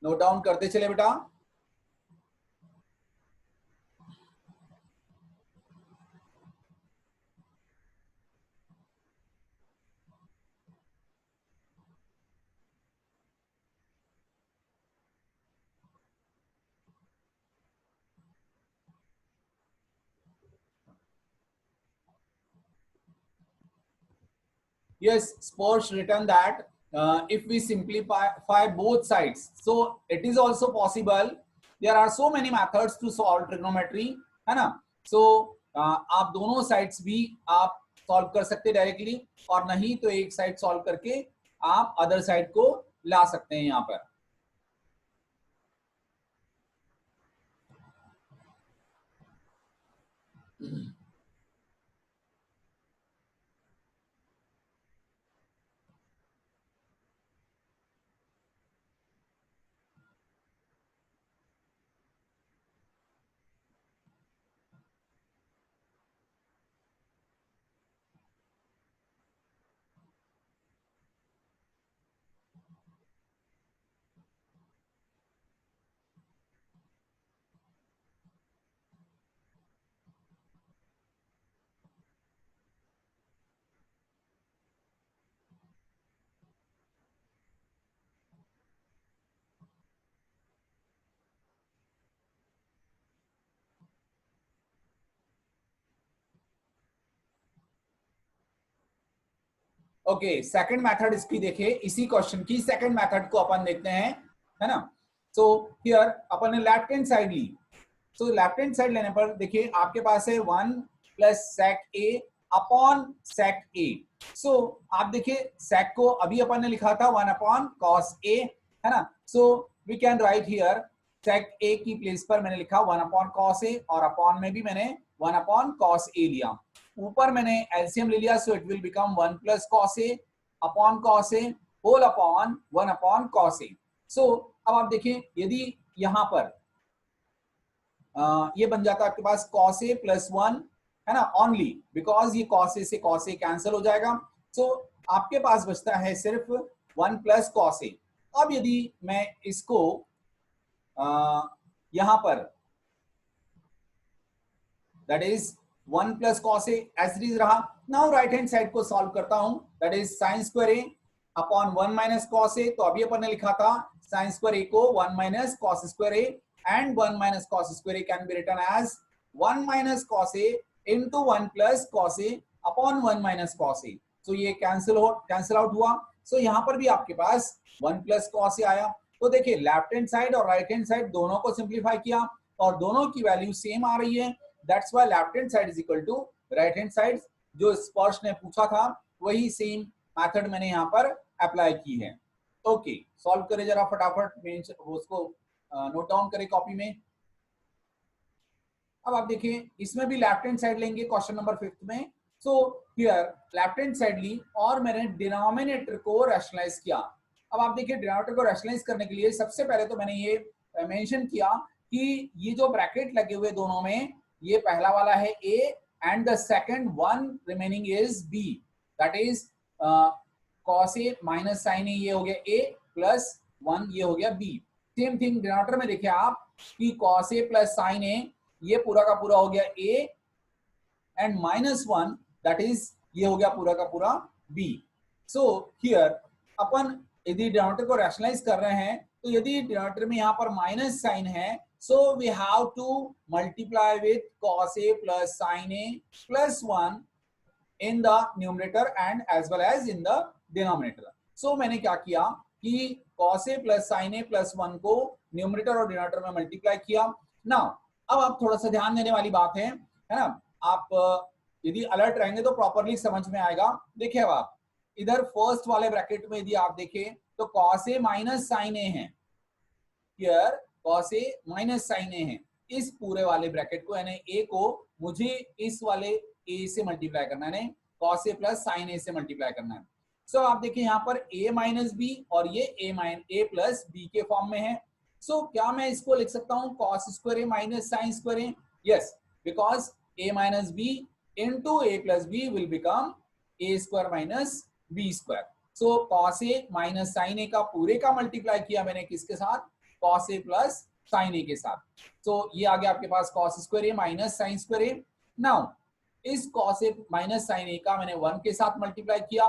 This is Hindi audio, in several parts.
नोट डाउन करते चले बेटा। Yes, Sports written that if we simplify both sides, so it is also possible. There are so many methods to solve trigonometry, है ना? So आप दोनों sides भी आप solve कर सकते डायरेक्टली, और नहीं तो एक साइड सॉल्व करके आप अदर साइड को ला सकते हैं यहाँ पर। ओके, सेकंड मेथड इसकी देखिए, इसी क्वेश्चन की सेकंड मेथड को अपन देखते हैं, है ना? सो हियर अपन ने लेफ्ट हैंड साइड ली। सो लेफ्ट हैंड साइड लेने पर देखिए आपके पास है 1 प्लस सेक ए अपॉन सेक ए। सो आप देखिए सेक को अभी अपन ने लिखा था 1 अपॉन कॉस ए, है ना? So we can write here sec a की प्लेस पर मैंने लिखा 1 अपॉन कॉस ए, और अपॉन में भी मैंने 1 अपॉन कॉस ए लिया। ऊपर मैंने एलसीएम ले लिया, so it will become 1 plus cos a upon cos a whole upon 1 upon cos a. So अब आप देखिए यदि यहां पर ये बन जाता है आपके पास cos a प्लस 1, है ना, ओनली बिकॉज ये cos a से cos a कैंसिल हो जाएगा। सो आपके पास बचता है सिर्फ 1 प्लस cos a। अब यदि मैं इसको यहां पर that is 1 plus cos a as it is रहा। नाउ राइट हैंड साइड को सॉल्व करता हूं, that is sine square a upon 1 minus cos a। तो अभी अपन ने लिखा था साइन स्क्वायर a को 1 minus cos square a, and 1 minus cos square a can be written as 1 minus cos a into 1 plus cos a upon 1 minus cos a। so ये कैंसिल आउट हुआ। so यहाँ पर भी आपके पास 1 plus cos a आया। तो देखिए लेफ्ट हैंड साइड और राइट हैंड साइड दोनों को सिंप्लीफाई किया और दोनों की वैल्यू सेम आ रही है। That's why left hand side is equal to right hand side. जो स्पर्श ने पूछा था वही सेम मेथड मैंने यहाँ पर अप्लाई की है। ओके, सॉल्व करें जरा फटाफट, उसको नोट डाउन करें कॉपी में। अब आप देखिए इसमें भी लेफ्ट हैंड साइड लेंगे क्वेश्चन नंबर 5 में। So here left hand side ली और मैंने डिनोमिनेटर को रैशनलाइज किया। अब आप देखिए डिनोमिनेटर को रैशनलाइज करने के लिए सबसे पहले तो मैंने ये मेंशन किया कि ये जो ब्रैकेट लगे हुए दोनों में, ये पहला वाला है a and the second one remaining is b, that is cos a minus sin a, ये हो गया a प्लस 1, ये हो गया b। सेम थिंग डिनोमिनेटर में देखिए आप कि cos a plus sin a, ये पूरा का पूरा हो गया a and minus 1, that is ये हो गया पूरा का पूरा b। सो हियर अपन यदि डिनोमिनेटर को रैशनलाइज कर रहे हैं तो यदि डिनोमिनेटर में यहाँ पर माइनस साइन है, so we have to multiply with cos a plus sin a plus 1 in the numerator and as well as in the denominator। so मैंने क्या किया कि cos a plus sin a plus 1 को न्यूमरेटर और डिनोमिनेटर में मल्टीप्लाई किया। नाउ अब आप थोड़ा सा ध्यान देने वाली बात है ना, आप यदि अलर्ट रहेंगे तो प्रॉपरली समझ में आएगा। देखिए अब आप इधर फर्स्ट वाले ब्रैकेट में यदि आप देखें तो cos a minus sin a है, here cos a minus sin a है। इस पूरे वाले ब्रैकेट को यानी a को मुझे इस वाले a से मल्टीप्लाई करना है, cos a plus sin a से मल्टीप्लाई करना है। सो आप देखिए यहाँ पर a माइनस बी और ये a प्लस बी के फॉर्म में है। सो क्या मैं इसको लिख सकता हूँ cos square a minus sin square a? Yes, because a minus b into a plus b will become a square minus b square. So cos a minus sin a का पूरे का मल्टीप्लाई किया मैंने किसके साथ? कॉस ए प्लस साइन ए के साथ। तो ये आ गया आपके पास कॉस स्क्वायर ए माइनस साइन स्क्वायर ए। नाउ इस कॉस ए माइनस साइन ए का मैंने 1 के साथ मल्टीप्लाई किया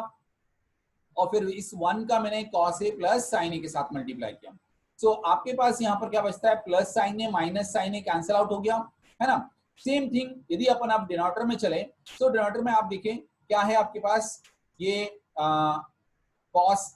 और फिर इस 1 का मैंने कॉस ए प्लस साइन ए के साथ मल्टीप्लाई किया। सो आपके पास यहाँ पर क्या बचता है, plus sine a minus sine A cancel out हो गया, है ना। सेम थिंग यदि अपन आप डिनोमिनेटर में चले, तो डिनोमिनेटर में आप देखें क्या है आपके पास, ये cos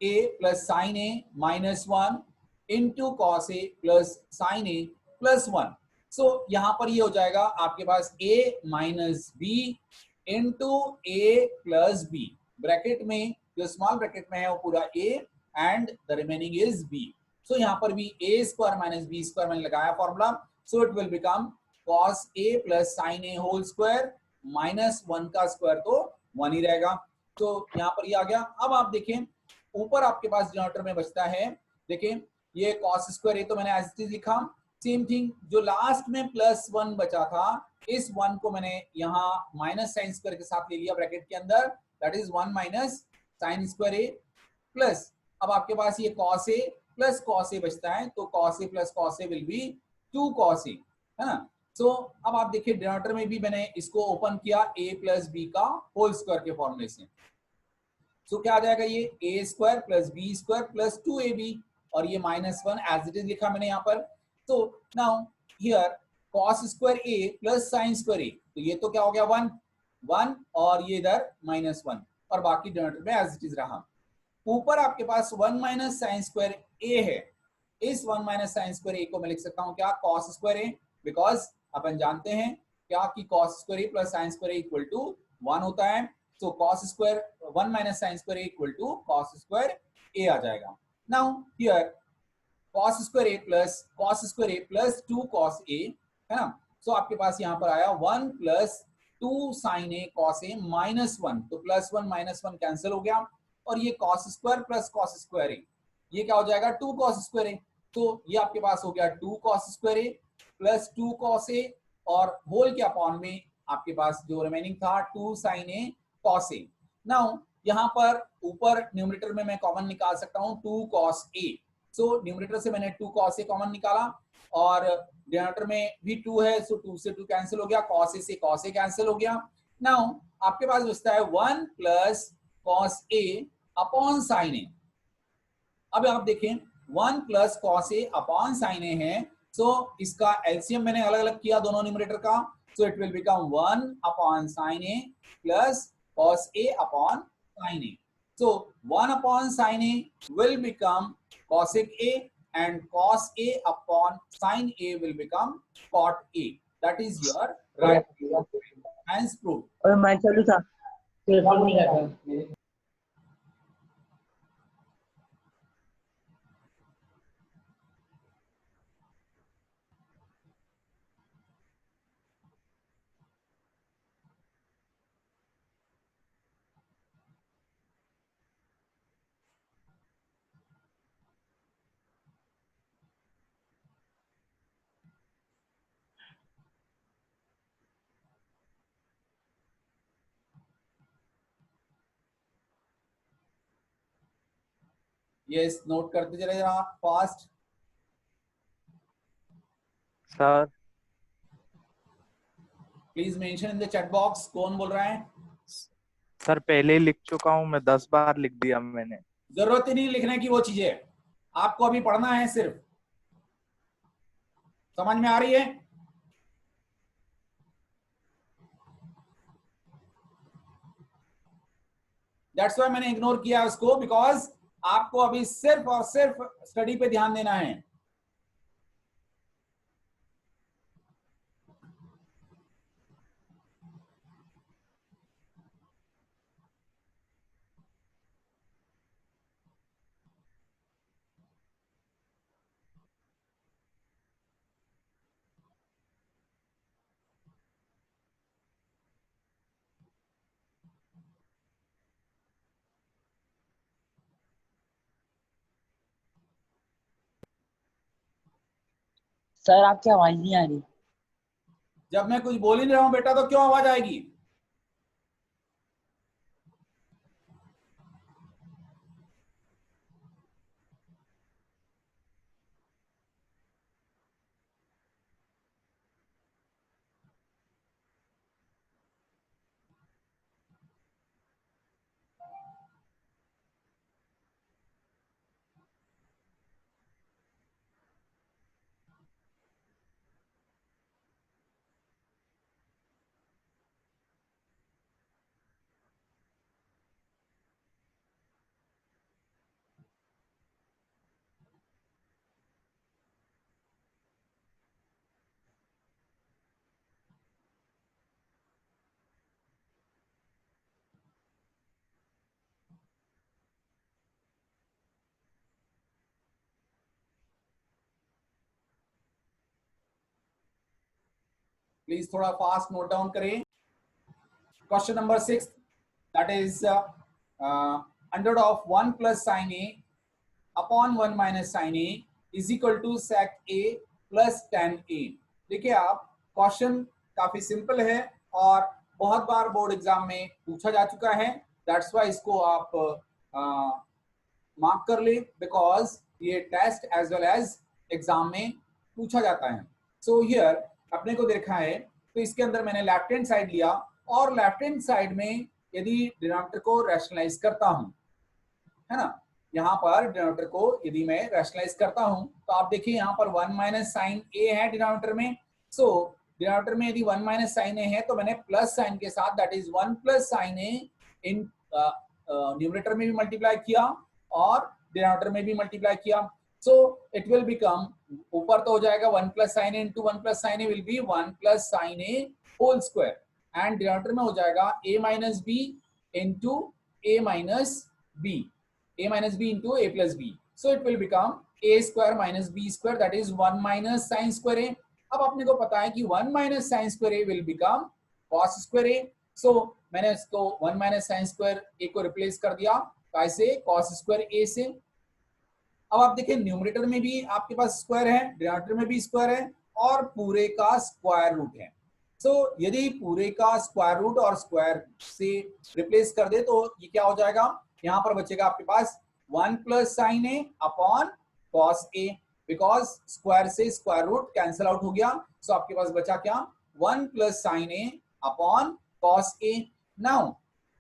a plus sine a minus 1 into cos a plus sine a plus 1। So यहां पर ये हो जाएगा आपके पास a minus b into a plus b, bracket में जो स्मॉल ब्रैकेट में है वो पूरा a and the remaining is b। So यहां पर भी a square minus b square मैंने लगाया formula, so it will become cos a plus sine a whole square minus 1 का स्क्वायर तो 1 ही रहेगा। तो यहाँ पर ये आ गया। अब आप देखें ऊपर आपके पास डिनोमिनेटर में बचता है, देखें ये cos स्क्वायर ए तो मैंने एज इट इज लिखा, सेम थिंग जो लास्ट में प्लस 1 बचा था, इस 1 को मैंने यहाँ माइनस साइन स्क्वायर के साथ ले लिया ब्रैकेट के अंदर, that is 1 minus sine square A plus, अब आपके पास ये cos ए प्लस cos ए बचता है, तो cos A plus cos A will B 2 cos ए, है ना। सो अब आप देखिए डिनोमिनेटर में भी मैंने इसको ओपन किया a प्लस बी का होल स्क्वायर के फॉर्मूले से। सो क्या आ जाएगा, ये a square plus b square plus 2ab और ये माइनस 1 एज इट इज लिखा मैंने यहाँ पर। तो now here cos square a plus sine square a, तो ये तो क्या हो गया 1 1 और ये इधर माइनस 1 और बाकी डिनोमिनेटर में एज इट इज रहा। ऊपर आपके पास 1 माइनस साइन स्क्वायर a है, इस 1 माइनस साइन स्क्वायर a को मैं लिख सकता हूँ क्या, cos स्क्वायर a, बिकॉज अपन जानते हैं क्या कि cos square a plus sine square a equal to 1 होता है। तो cos square 1 minus sine square a equal to cos square a आ जाएगा। Now here cos square a plus 2 cos a, है ना। सो आपके पास यहाँ पर आया 1 plus 2 sine a cos a minus 1, तो प्लस 1 माइनस 1 कैंसिल हो गया और ये cos square plus cos square a, ये क्या हो जाएगा 2 cos स्क्वायर a। तो ये आपके पास हो गया 2 cos square a plus 2 cos a और होल के अपॉन में आपके पास जो रिमेनिंग था 2 sine a cos a। Now यहाँ पर ऊपर न्यूमरेटर में मैं कॉमन निकाल सकता हूँ 2 cos a। सो न्यूमरेटर से मैंने 2 cos a कॉमन निकाला और डिनोमिनेटर में भी 2 है, सो 2 से 2 कैंसिल हो गया, cos a से cos a कैंसिल हो गया। नाउ आपके पास बचता है 1 plus cos a upon sine a। अब आप देखें 1 plus cos a upon sine a है, सो इसका एलसीएम मैंने अलग अलग किया दोनों न्यूमरेटर का, सो it will become 1 upon sine a plus cos a upon sine a। So 1 upon sin A will become cosec A and cos A upon sin A will become cot A. That is your right. Hence proved. और मैं चालू था पेपर नहीं कर रहा। Yes, नोट करते चले जरा fast. Sir please mention in the chat box कौन बोल रहा है। सर पहले ही लिख चुका हूँ मैं, 10 बार लिख दिया मैंने। जरूरत ही नहीं लिखने की वो चीजें, आपको अभी पढ़ना है सिर्फ। समझ में आ रही है? दैट्स व्हाई मैंने इग्नोर किया उसको, बिकॉज आपको अभी सिर्फ और सिर्फ स्टडी पे ध्यान देना है। सर आपकी आवाज नहीं आ रही। जब मैं कुछ बोल ही नहीं रहा हूं बेटा तो क्यों आवाज आएगी? प्लीज थोड़ा फास्ट नोट डाउन करें। Question number 6, that is under of 1 plus sine a upon 1 minus sine a is equal to sec a plus tan a. देखिए आप, क्वेश्चन काफी सिंपल है और बहुत बार बोर्ड एग्जाम में पूछा जा चुका है, दैट्स वाई इसको आप मार्क कर ले, बिकॉज ये test as well as exam में पूछा जाता है। सो हियर अपने को देखा है, तो इसके अंदर मैंने लेफ्ट हैंड साइड लिया और लेफ्ट हैंड साइड में यदि डिनोमिनेटर को रैशनलाइज करता हूं, है ना, यहाँ पर डिनोमिनेटर को यदि मैं रैशनलाइज करता हूं तो आप देखिए यहाँ पर 1 माइनस साइन ए है डिनोमिनेटर में। सो डिनोमिनेटर में यदि 1 माइनस साइन ए है तो मैंने प्लस साइन के साथ that is 1 plus sine A in numerator में भी मल्टीप्लाई किया और डिनोमिनेटर में भी मल्टीप्लाई किया। सो इट विल बिकम, ऊपर तो हो जाएगा 1 plus sine a into 1 plus sine a will be 1 plus sine a whole square, and denominator में हो जाएगा a minus b into a minus b, a minus b into a plus b. So it will become a square minus b square, that is 1 minus sin square a. अब अपने को पता है कि 1 minus sin square a will become cos square a. So मैंने इसको 1 minus sin square a को रिप्लेस कर दिया कैसे, cos square a से। अब आप देखिए न्यूमरेटर में भी आपके पास स्क्वायर है, डिनोमिनेटर में भी स्क्वायर है और पूरे का स्क्वायर रूट है। सो यदि पूरे का स्क्वायर रूट और स्क्वायर से रिप्लेस कर दे तो ये क्या हो जाएगा, यहाँ पर बचेगा आपके पास 1 plus sine a upon cos A, because square से स्क्वायर रूट कैंसिल आउट हो गया। सो आपके पास बचा क्या, 1 plus sine a upon cos A. Now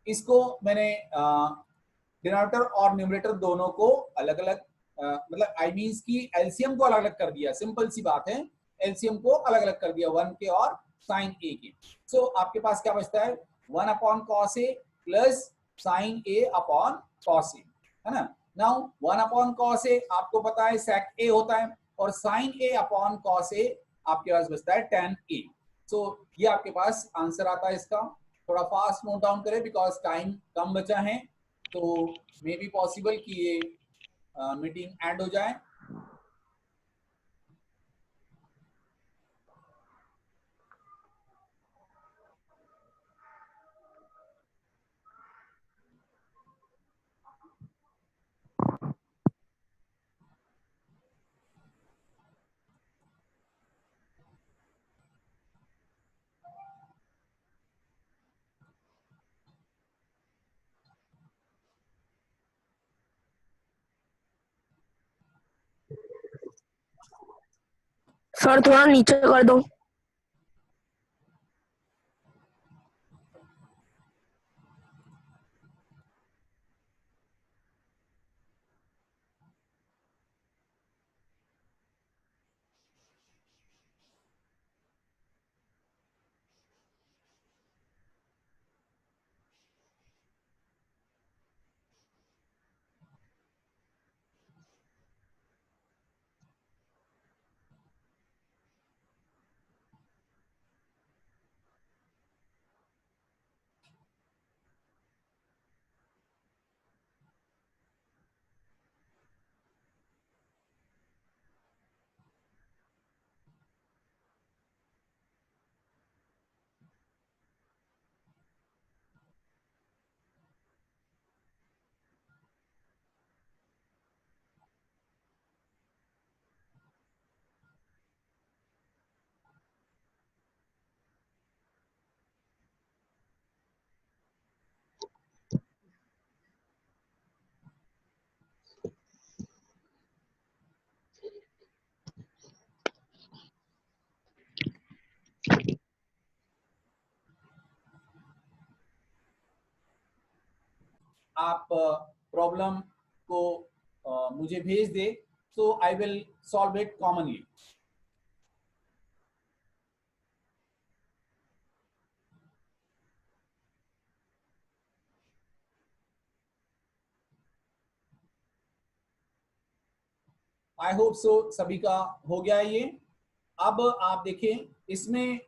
इसको मैंने डिनोमिनेटर और न्यूमरेटर दोनों को अलग अलग मतलब आई मीन्स की एलसीएम को अलग अलग कर दिया, सिंपल सी बात है, एलसीएम को अलग अलग कर दिया 1 के और साइन ए के। सो आपके पास क्या बचता है, 1 upon cos a plus sine a upon cos a, है ना। नाउ 1 अपॉन कॉस ए आपको पता है सेक ए होता है और साइन ए अपॉन कॉस ए आपके पास बचता है tan ए। सो ये आपके पास आंसर आता है इसका। थोड़ा फास्ट नोट डाउन करें बिकॉज टाइम कम बचा है, तो मे बी पॉसिबल कि ये मीटिंग एंड हो जाए। सर थोड़ा नीचे कर दो। आप प्रॉब्लम को मुझे भेज दे, so I will solve it commonly. I hope so सभी का हो गया ये। अब आप देखें इसमें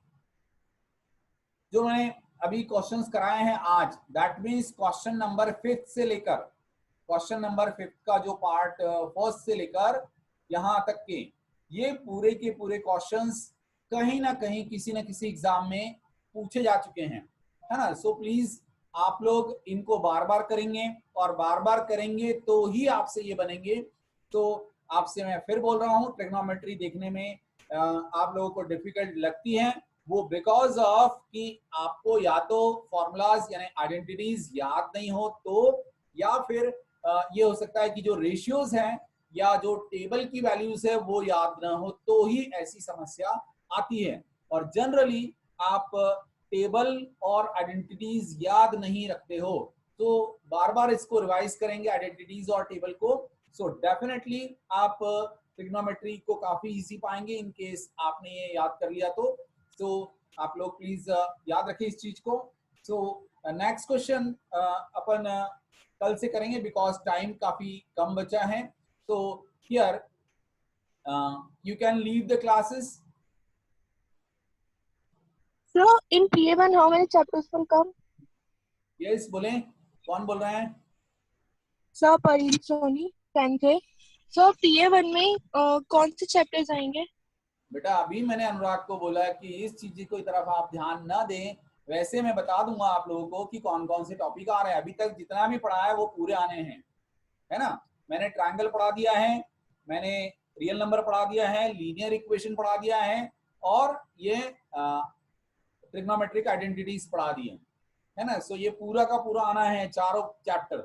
जो मैंने अभी क्वेश्चंस कराए हैं आज, दैट मीन्स क्वेश्चन नंबर 5 से लेकर क्वेश्चन नंबर 5 का जो पार्ट फर्स्ट से लेकर यहाँ तक के ये पूरे के पूरे क्वेश्चंस कहीं ना कहीं किसी न किसी एग्जाम में पूछे जा चुके हैं, है ना। सो प्लीज आप लोग इनको बार बार करेंगे और बार बार करेंगे तो ही आपसे ये बनेंगे। तो आपसे मैं फिर बोल रहा हूँ, ट्रिग्नोमेट्री देखने में आप लोगों को डिफिकल्ट लगती है, वो बिकॉज ऑफ कि आपको या तो फॉर्मूलाज यानी आइडेंटिटीज याद नहीं हो, तो या फिर ये हो सकता है कि जो रेशियोज हैं या जो टेबल की वैल्यूज है वो याद ना हो, तो ही ऐसी समस्या आती है। और जनरली आप टेबल और आइडेंटिटीज याद नहीं रखते हो, तो बार बार इसको रिवाइज करेंगे आइडेंटिटीज और टेबल को। सो डेफिनेटली आप ट्रिग्नोमेट्री को काफी इजी पाएंगे इन केस आपने ये याद कर लिया तो। सो आप लोग प्लीज याद रखिए इस चीज को। सो नेक्स्ट क्वेश्चन अपन कल से करेंगे बिकॉज टाइम काफी कम बचा है। So here you can leave the classes. So in PA1 how many chapters will come? Yes, बोले कौन बोल रहे हैं? सर परीन सोनी 10th है। सर PA1 में कौन से चैप्टर्स आएंगे? बेटा अभी मैंने अनुराग को बोला कि इस चीज को तरफ आप ध्यान न दें, वैसे मैं बता दूंगा आप लोगों को कि कौन कौन से टॉपिक आ रहे हैं। अभी तक जितना भी पढ़ा है वो पूरे आने हैं, है ना। मैंने ट्रायंगल पढ़ा दिया है, मैंने रियल नंबर पढ़ा दिया है, लीनियर इक्वेशन पढ़ा दिया है, और ये ट्रिग्नोमेट्रिक आइडेंटिटीज पढ़ा दिए, है ना। सो ये पूरा का पूरा आना है, चारों चैप्टर।